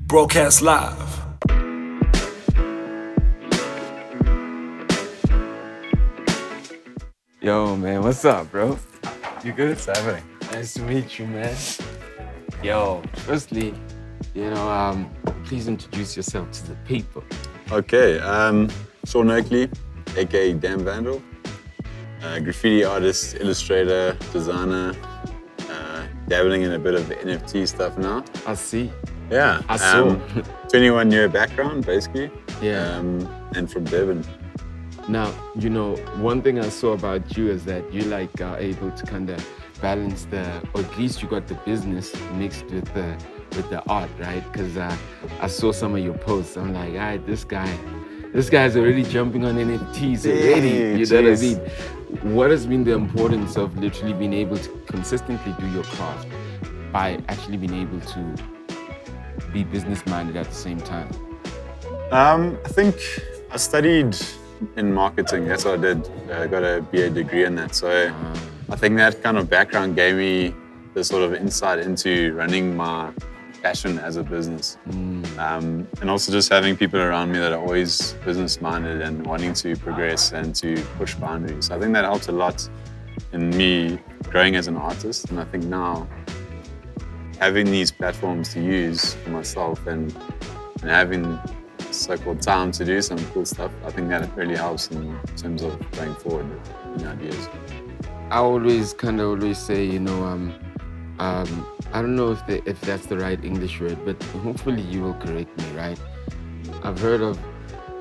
Broadcast live. Yo, man, what's up, bro? You good? What's happening? Nice to meet you, man. Yo, firstly, please introduce yourself to the people. Okay, Sean Oakley, aka Damn Vandal, graffiti artist, illustrator, designer, dabbling in a bit of NFT stuff now. I see. Yeah, I saw. 21-year background, basically. Yeah. And from Durban. Now, you know, one thing I saw about you is that you are able to kind of balance or at least you got the business mixed with the art, right? Because I saw some of your posts. I'm like, all right, this guy's already jumping on NFTs already. You know what I mean? What has been the importance of literally being able to consistently do your craft by actually being able to be business-minded at the same time? I think I studied in marketing. That's what I did. I got a BA degree in that. So I think that kind of background gave me the sort of insight into running my passion as a business. And also just having people around me that are always business-minded and wanting to progress and to push boundaries. So I think that helps a lot in me growing as an artist. And I think now having these platforms to use for myself and having so-called time to do some cool stuff, I think that really helps in terms of going forward with ideas. I always say, you know, I don't know if that's the right English word, but hopefully you will correct me, right? I've heard of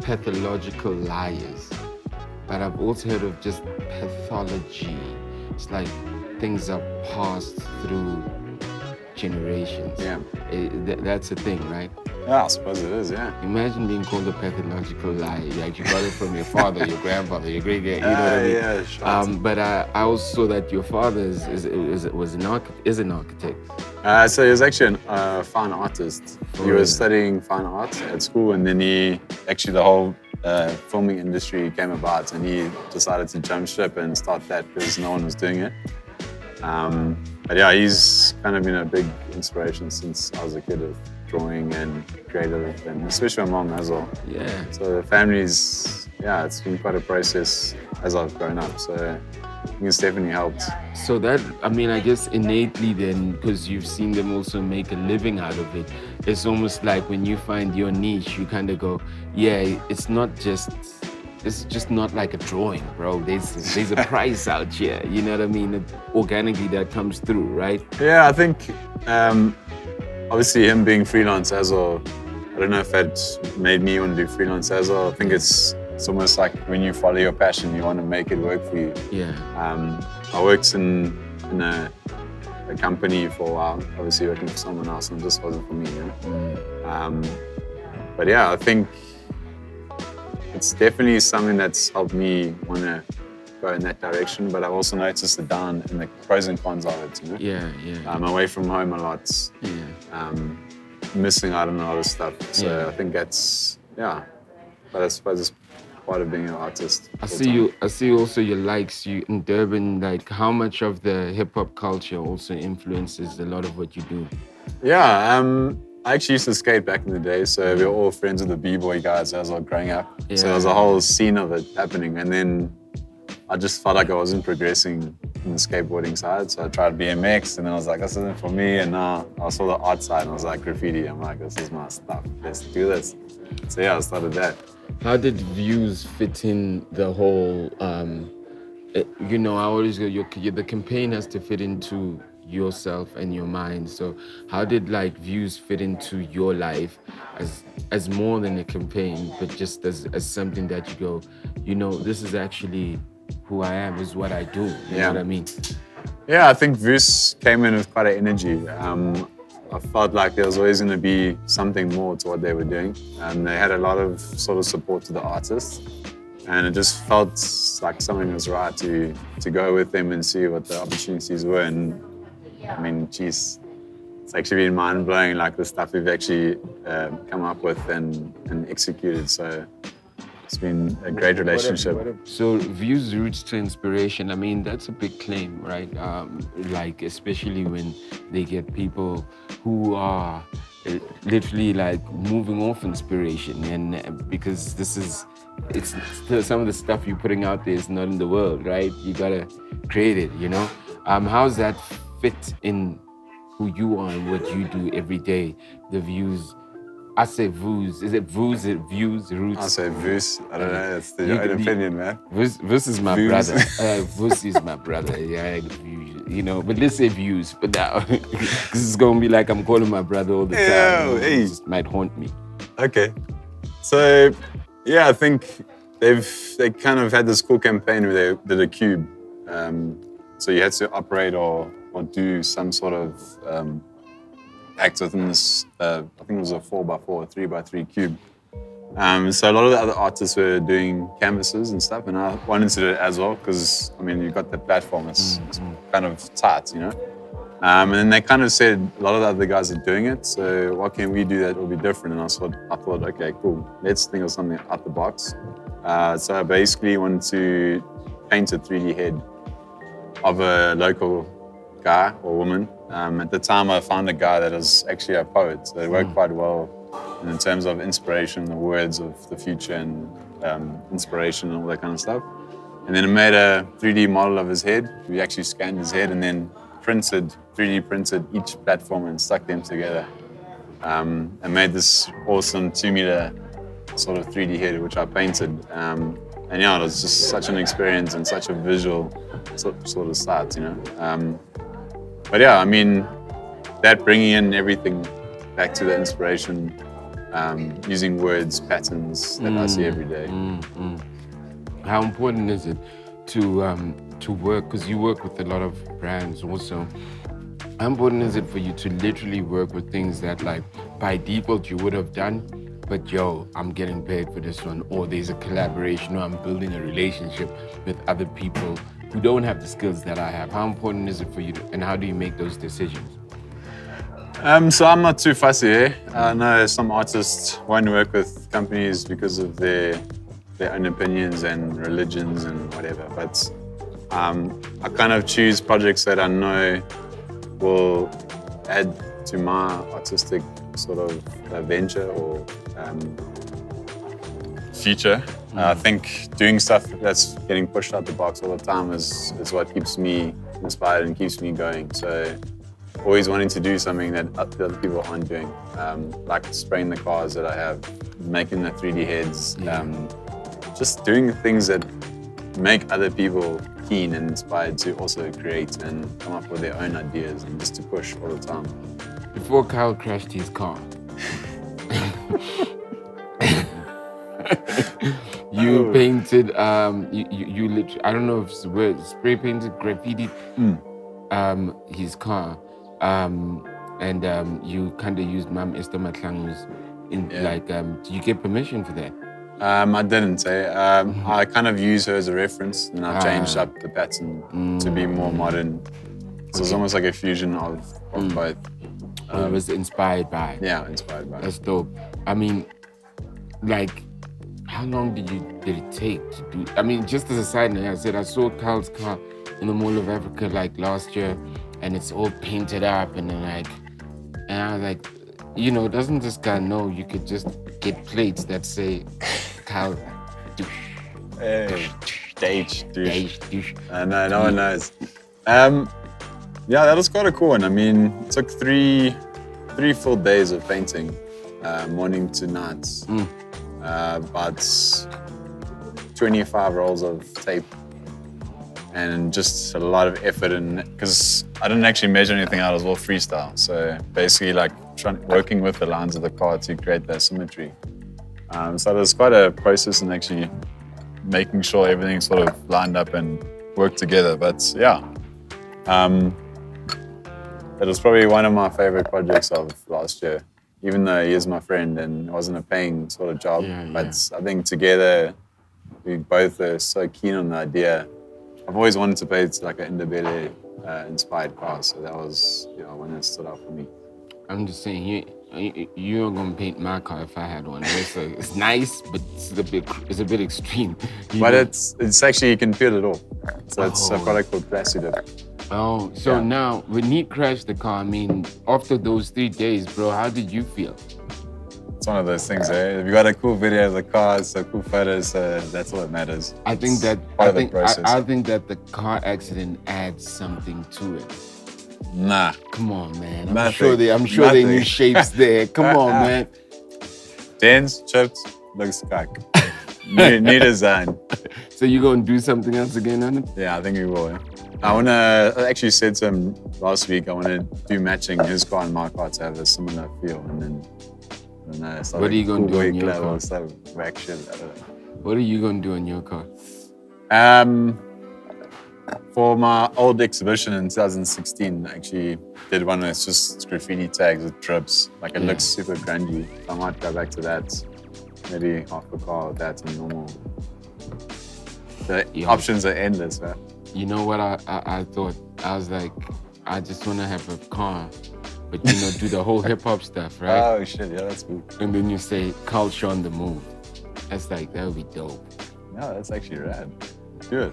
pathological liars, but I've also heard of just pathology. It's like things are passed through generations. Yeah. That's a thing, right? Yeah, I suppose it is, yeah. Imagine being called a pathological liar. Like you got it from your father, your grandfather, your great-grand, you know what I mean? Yeah, sure. But I also saw that your father is an architect. So he was actually a fine artist. He was studying fine arts at school, and then the whole filming industry came about, and he decided to jump ship and start that because no one was doing it. But yeah, he's kind of been a big inspiration since I was a kid of drawing and creative, and especially my mom as well. Yeah. So the family's, it's been quite a process as I've grown up. So I think it's definitely helped. So that, I mean, I guess innately then, because you've seen them also make a living out of it, it's almost like when you find your niche, you kind of go, yeah, it's just not like a drawing, bro. There's a price out here, you know what I mean? Organically that comes through, right? Yeah, I think obviously him being freelance as well, I don't know if that made me want to do freelance as well. I think it's almost like when you follow your passion, you want to make it work for you. Yeah. I worked in a company for a while, obviously working for someone else, and it just wasn't for me, you know? But yeah, I think it's definitely something that's helped me want to go in that direction, but I've also noticed the down and the pros and cons of it, you know? Yeah. I'm away from home a lot. Yeah. Missing out on a lot of stuff. So I think that's, but I suppose it's part of being an artist. I see also your likes in Durban, like how much of the hip hop culture also influences a lot of what you do? Yeah, I actually used to skate back in the day, so we were all friends with the b-boy guys as I was growing up. Yeah. So there was a whole scene of it happening, and then I just felt like I wasn't progressing in the skateboarding side, so I tried BMX, and then I was like, this isn't for me, and now I saw the art side, and I was like, graffiti, I'm like, this is my stuff, let's do this. So yeah, I started that. How did views fit in the whole, you know, I always go, the campaign has to fit into yourself and your mind. So how did like views fit into your life as more than a campaign, but just as something that you go, you know, this is actually who I am, is what I do. You know what I mean? Yeah, I think views came in with quite an energy. I felt like there was always going to be something more to what they were doing. And they had a lot of sort of support to the artists. And it just felt like something was right to go with them and see what the opportunities were. And I mean, geez, it's actually been mind-blowing, like the stuff we've actually come up with and executed. So it's been a great relationship. So views roots to inspiration. I mean, that's a big claim, right? Like, especially when they get people who are literally like moving off inspiration, and because it's still some of the stuff you're putting out there is not in the world, right? You gotta create it, you know. How's that fit in who you are and what you do every day? The views. I say views. Is it views? Is it views? Roots? I say views. I don't know. It's your own opinion, man. Views is my Views. brother. Views is my brother. Yeah, you know. But let's say views for now, because it's gonna be like I'm calling my brother all the time. Yeah, hey. It just might haunt me. Okay. So, yeah, I think they kind of had this cool campaign where they did a cube. So you had to operate or do some sort of act within this, I think it was a 4x4, 3x3 cube. So a lot of the other artists were doing canvases and stuff, and I wanted to do it as well because, I mean, you've got the platform, it's kind of tight, you know? And then they kind of said, a lot of the other guys are doing it, so what can we do that will be different? And I thought, okay, cool, let's think of something out the box. So I basically wanted to paint a 3D head of a local guy or woman. At the time, I found a guy that was actually a poet, so it worked quite well in terms of inspiration, the words of the future and inspiration and all that kind of stuff. And then I made a 3D model of his head. We actually scanned his head and then 3D printed each platform and stuck them together. And made this awesome 2-meter sort of 3D head, which I painted. And yeah, it was just such an experience and such a visual sort of start, you know. But yeah, I mean, that bringing in everything back to the inspiration, using words, patterns that I see every day. How important is it to work, because you work with a lot of brands also, how important is it for you to literally work with things that like by default you would have done, but yo, I'm getting paid for this one, or there's a collaboration, or I'm building a relationship with other people who don't have the skills that I have? How important is it for you and how do you make those decisions? So I'm not too fussy, eh? I know some artists won't work with companies because of their own opinions and religions and whatever, but I kind of choose projects that I know will add to my artistic sort of venture or future. I think doing stuff that's getting pushed out the box all the time is what keeps me inspired and keeps me going. So always wanting to do something that other people aren't doing, like spraying the cars that I have, making the 3D heads, just doing things that make other people keen and inspired to also create and come up with their own ideas and just to push all the time. Before Kyle crashed his car, you painted, you literally, I don't know if it's the word, spray painted, graffiti his car, and you kind of used Mam Esther Matlang's in like, did you get permission for that? I didn't say. I kind of use her as a reference, and I changed up the pattern to be more modern. So it's almost like a fusion of both. It was inspired by. Yeah, inspired by. That's dope. I mean, like, how long did it take to do? I mean, just as a side note, I said I saw Kyle's car in the Mall of Africa like last year, and it's all painted up, and then like, and I was like, you know, doesn't this guy know you could just get plates that say Kyle douche? Hey, douche. Douche. No one knows. Yeah, that was quite a cool one. I mean, it took three full days of painting, morning to night. About 25 rolls of tape, and just a lot of effort. And because I didn't actually measure anything out, it was all freestyle. So basically, like working with the lines of the car to create that symmetry. So there's quite a process in actually making sure everything sort of lined up and worked together. But yeah, it was probably one of my favorite projects of last year. Even though he is my friend and it wasn't a paying sort of job, but I think together we both are so keen on the idea. I've always wanted to paint like an Indabele inspired car, so that was one that stood out for me. I'm just saying, you're gonna paint my car if I had one. It's nice, but it's a bit extreme. But it's actually, you can peel it off. So it's a product called Graffiti. Oh, so now when he crashed the car, I mean, after those 3 days, bro, how did you feel? It's one of those things, eh? If you got a cool video of the car, so cool photos, that's all that matters. I think that part of the process. I think that the car accident adds something to it. Nah. Come on, man. I'm Nothing. sure they knew shapes there. Come on, man. Dents, chips, looks cock. New design. So you gonna do something else again on it? Yeah, I think we will. Yeah. I actually said to him last week, I want to do matching his car and my car to have a similar feel. And then what are you going to do on your car? I don't know. What are you going to do on your car? For my old exhibition in 2016, I actually did one that's just graffiti tags with drips. Like it looks super grungy. So I might go back to that. Maybe half a car with that and normal. The options are endless, man. You know what I thought? I was like, I just want to have a car, but you know, do the whole hip-hop stuff, right? Oh shit, yeah, that's cool. And then you say, culture on the move. That's like, that would be dope. Yeah, that's actually rad. Do it.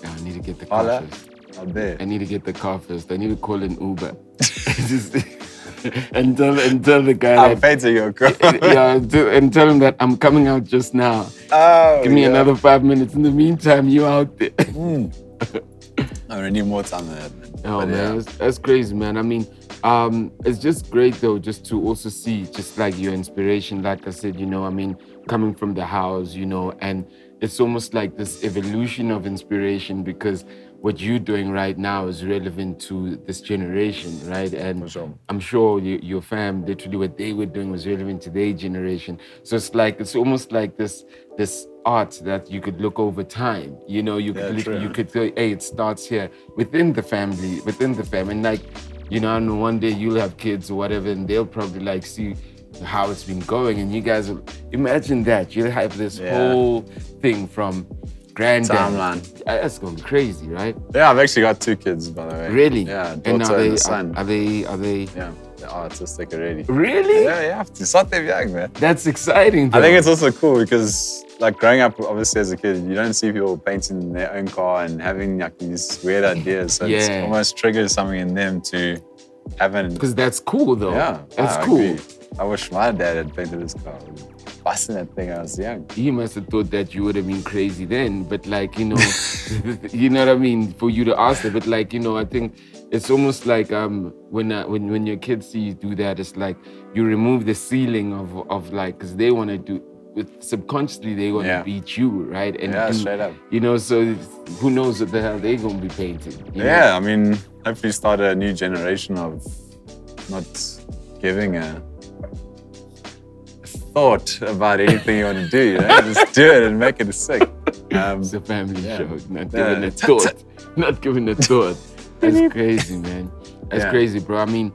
Yeah, I need to get the car first. I'll bet. I need to get the car first. I need to call an Uber. and tell the guy I'll pay to your car. and tell him that I'm coming out just now. Oh, Give me another 5 minutes. In the meantime, you out there. I really need more time than that, man. Oh, but man, that's crazy, man. I mean, it's just great, though, just to also see just like your inspiration. Like I said, you know, I mean, coming from the house, you know, and it's almost like this evolution of inspiration because what you're doing right now is relevant to this generation, right? And I'm sure your fam, literally what they were doing was relevant to their generation. So it's almost like this art that you could look over time. You know, you could say, hey, it starts here within the family, and like, you know, I know one day you'll have kids or whatever, and they'll probably like see how it's been going, and you guys will imagine that you'll have this whole thing from granddad. Timeline. That's going to be crazy, right? Yeah, I've actually got 2 kids, by the way. Really? Yeah, and daughter and a son. Are they? Yeah, they're artistic already. Really? Yeah, you have to. Start them young, man. That's exciting, though. I think it's also cool because, like, growing up, obviously, as a kid, you don't see people painting their own car and having, like, these weird ideas. So it almost triggers something in them to have an... Because that's cool, though. Yeah. That's cool. Agree. I wish my dad had painted his car. Busting that thing when I was young. He must have thought that you would have been crazy then, but like, you know, you know what I mean, for you to ask that. But like, you know, I think it's almost like when your kids see you do that, it's like you remove the ceiling of like, because they want to do, subconsciously they want to beat you, right? And straight up. You know, so who knows what the hell they're going to be painting. You know? I mean, hopefully start a new generation of not giving a thought about anything you want to do, you know? Just do it and make it sick. It's a family show, not giving a thought. Not giving a thought. That's crazy, man. That's crazy, bro. I mean,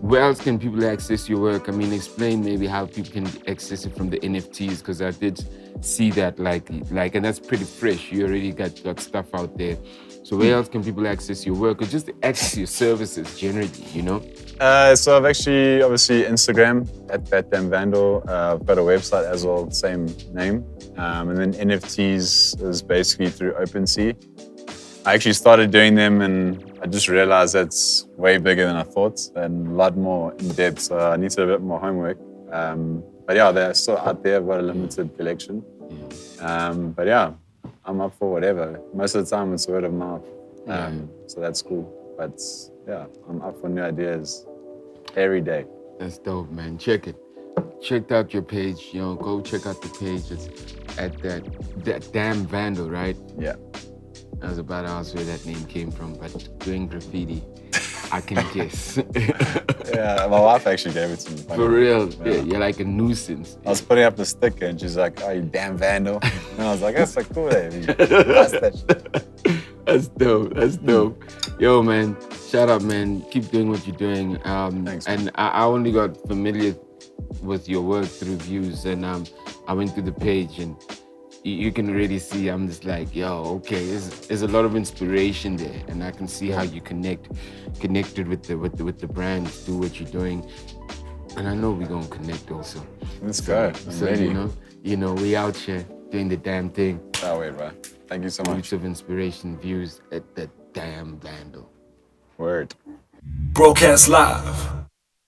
where else can people access your work? I mean, explain maybe how people can access it from the NFTs, because I did see that, like, and that's pretty fresh. You already got stuff out there. So where else can people access your work or just access your services generally, you know? So I've actually, obviously, Instagram at Vandal. I've got a website as well, same name. And then NFTs is basically through OpenSea. I actually started doing them and I just realized that's way bigger than I thought and a lot more in depth. So I need to do a bit more homework. But yeah, they're still out there. I've got a limited collection. But yeah, I'm up for whatever. Most of the time it's word of mouth. So that's cool. But yeah, I'm up for new ideas every day. That's dope, man. Check it. Check out your page, you know, go check out the page. It's at that damn Vandal, right? Yeah. I was about to ask where that name came from, but doing graffiti, I can guess. Yeah, my wife actually gave it to me. For real? Yeah, you're like a nuisance. I was putting up a sticker and she's like, oh, you damn Vandal. And I was like, that's so cool, David. That's that shit. That's dope, that's dope. Yo, man, shout out, man. Keep doing what you're doing. Thanks, man. And I only got familiar with your work through views, and I went through the page and you can already see, I'm just like, yo, okay, there's a lot of inspiration there, and I can see how you connected with the brand, do what you're doing, and I know we're gonna connect also. Let's go. I'm ready. You know, we out here doing the damn thing. Oh wait, bro. Thank you so much. Roots of Inspiration views at that damn Vandal. Word. Broadcast live